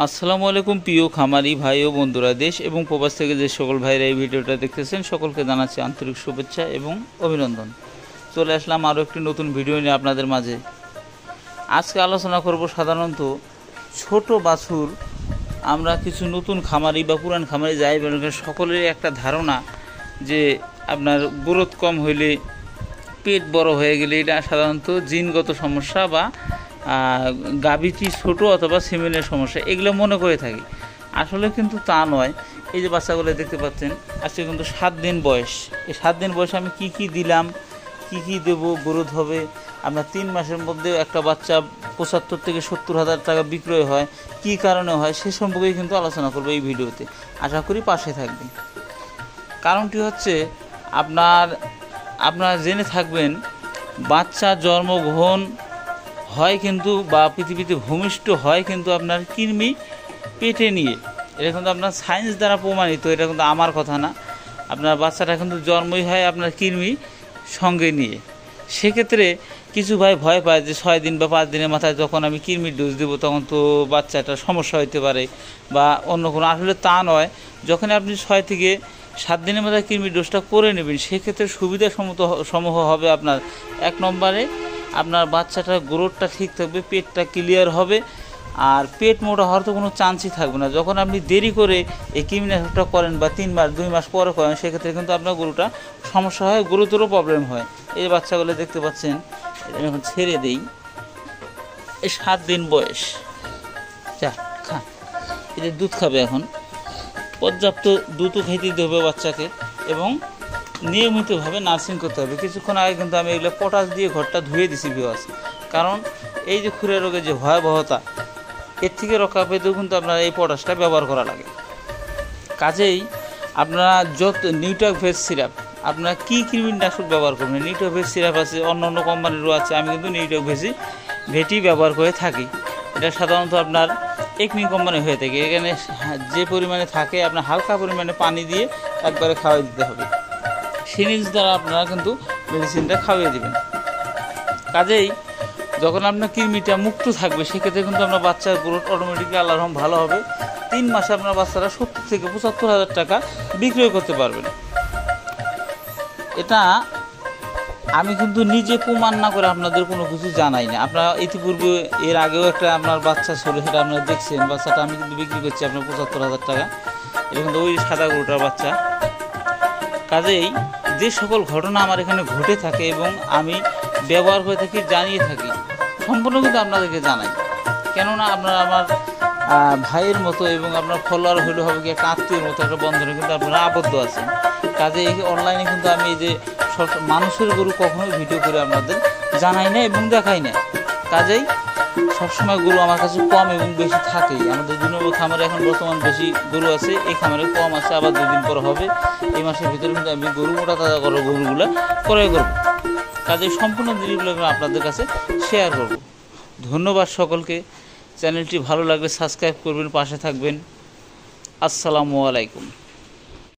আসসালামু আলাইকুম প্রিয় খামারি ভাই ও বন্ধুরা, দেশ এবং প্রবাস থেকে যে সকল ভাইরা এই ভিডিওটা দেখতেছেন সকলকে জানাচ্ছি আন্তরিক শুভেচ্ছা এবং অভিনন্দন। চলে আসলাম আরও একটি নতুন ভিডিও নিয়ে আপনাদের মাঝে। আজকে আলোচনা করব সাধারণত ছোট বাছুর আমরা কিছু নতুন খামারি বা পুরান খামারি যাই সকলেরই একটা ধারণা যে আপনার গ্রোথ কম হইলে, পেট বড় হয়ে গেলে এটা সাধারণত জিনগত সমস্যা বা গাভীটি ছোটো অথবা সিমেন্টের সমস্যা এগুলো মনে করে থাকি। আসলে কিন্তু তা নয়। এই যে বাচ্চাগুলো দেখতে পাচ্ছেন, আজকে কিন্তু 7 দিন বয়স। এই 7 দিন বয়সে আমি কি দিলাম, কি দেবো, গ্রোথ হবে। আপনার 3 মাসের মধ্যে একটা বাচ্চা 75 থেকে 70 হাজার টাকা বিক্রয় হয়, কি কারণে হয় সে সম্পর্কে কিন্তু আলোচনা করবো এই ভিডিওতে। আশা করি পাশে থাকবে। কারণটি হচ্ছে আপনারা জেনে থাকবেন, বাচ্চা জন্মগ্রহণ হয় কিন্তু বা পৃথিবীতে ভূমিষ্ঠ হয় কিন্তু আপনার কৃমি পেটে নিয়ে। এটা কিন্তু আপনার সায়েন্স দ্বারা প্রমাণিত, এটা কিন্তু আমার কথা না। আপনার বাচ্চাটা কিন্তু জন্মই হয় আপনার কৃমি সঙ্গে নিয়ে। সেক্ষেত্রে কিছু ভাই ভয় পায় যে 6 দিন বা 5 দিনের মাথায় যখন আমি কৃমির ডোজ দেবো তখন তো বাচ্চাটার সমস্যা হতে পারে বা অন্য কোনো। আসলে তা নয়। যখন আপনি 6 থেকে 7 দিনের মাথায় কৃমির ডোজটা করে নেবেন সেক্ষেত্রে সুবিধা সমূহ হবে। আপনার 1 নম্বরে আপনার বাচ্চাটার গ্রোথটা ঠিক থাকবে, পেটটা ক্লিয়ার হবে, আর পেট মোটা হওয়ার তো কোনো চান্সই থাকবে না। যখন আপনি দেরি করে এই কৃমিনাশকটা করেন বা 3 মাস 2 মাস পরে করেন সেক্ষেত্রে কিন্তু আপনার গরুটা সমস্যা হয়, গুরুতর প্রবলেম হয়। এই বাচ্চাগুলো দেখতে পাচ্ছেন, এটা এখন ছেড়ে দেই। এই 7 দিন বয়স, যা খা, এটা দুধ খাবে। এখন পর্যাপ্ত দুধও খাইতে দিতে হবে বাচ্চাকে এবং নিয়মিতভাবে নার্সিং করতে হবে। কিছুক্ষণ আগে কিন্তু আমি এগুলো পটাশ দিয়ে ঘরটা ধুয়ে দিছি ভিউয়ার্স। কারণ এই যে খুরে রোগের যে ভয়াবহতা, এর থেকে রক্ষা পেতেও কিন্তু আপনার এই পটাশটা ব্যবহার করা লাগে। কাজেই আপনারা যত নিউট্রাভেজ সিরাপ, আপনারা কী কৃমিনাশক ব্যবহার করবেন। নিউট্রাভেজ সিরাপ আছে, অন্য কোম্পানিরও আছে, আমি কিন্তু ভেটি ব্যবহার করে থাকি। এটা সাধারণত আপনার একমি কোম্পানি হয়ে থাকে। এখানে যে পরিমাণে থাকে আপনার হালকা পরিমাণে পানি দিয়ে একবারে খাওয়াই দিতে হবে। সিরিঞ্জ দ্বারা আপনারা কিন্তু মেডিসিনটা খাওয়িয়ে দেবেন। কাজেই যখন আপনার কৃমিটা মুক্ত থাকবে সেক্ষেত্রে কিন্তু আপনার বাচ্চার গ্রোথ অটোমেটিকলি আল্লাহর রহমতে ভালো হবে। 3 মাসে আপনার বাচ্চারা 70 থেকে 75 হাজার টাকা বিক্রয় করতে পারবেন। এটা আমি কিন্তু নিজে প্রমাণ না করে আপনাদের কোনো কিছু জানাই না। আপনারা ইতিপূর্বে এর আগেও একটা আপনার বাচ্চা ছিল, সেটা আপনারা দেখছেন। বাচ্চাটা আমি কিন্তু বিক্রি করছি আপনার 75 হাজার টাকা। এটা কিন্তু ওই সাদা গরুটার বাচ্চা। কাজেই যে সকল ঘটনা আমার এখানে ঘটে থাকে এবং আমি ব্যবহার করে থাকি, জানিয়ে থাকি, সম্পূর্ণ কিন্তু আপনাদেরকে জানাই। কেননা আপনারা আমার ভাইয়ের মতো এবং আপনার ফলোয়ার হলে হবে কি একটা আত্মীয়ের মতো একটা বন্ধনে কিন্তু আপনারা আবদ্ধ আছেন। কাজে এই অনলাইনে কিন্তু আমি এই যে মানুষের গরু কখনোই ভিডিও করে আপনাদের জানাই না এবং দেখাই না। কাজেই সবসময় গরু আমার কাছে কম এবং বেশি থাকেই। আমাদের 2 নম্বর খামারে এখন বর্তমান বেশি গরু আছে, এই খামারে কম আছে, আবার 2 দিন পর হবে। এই মাসের ভিতরে কিন্তু আমি গরু মোটা তাজা করা গরুগুলো ক্রয় করবো। কাজেই সম্পূর্ণ জিনিসগুলো আমি আপনাদের কাছে শেয়ার করব। ধন্যবাদ সকলকে। চ্যানেলটি ভালো লাগলে সাবস্ক্রাইব করবেন, পাশে থাকবেন। আসসালামু আলাইকুম।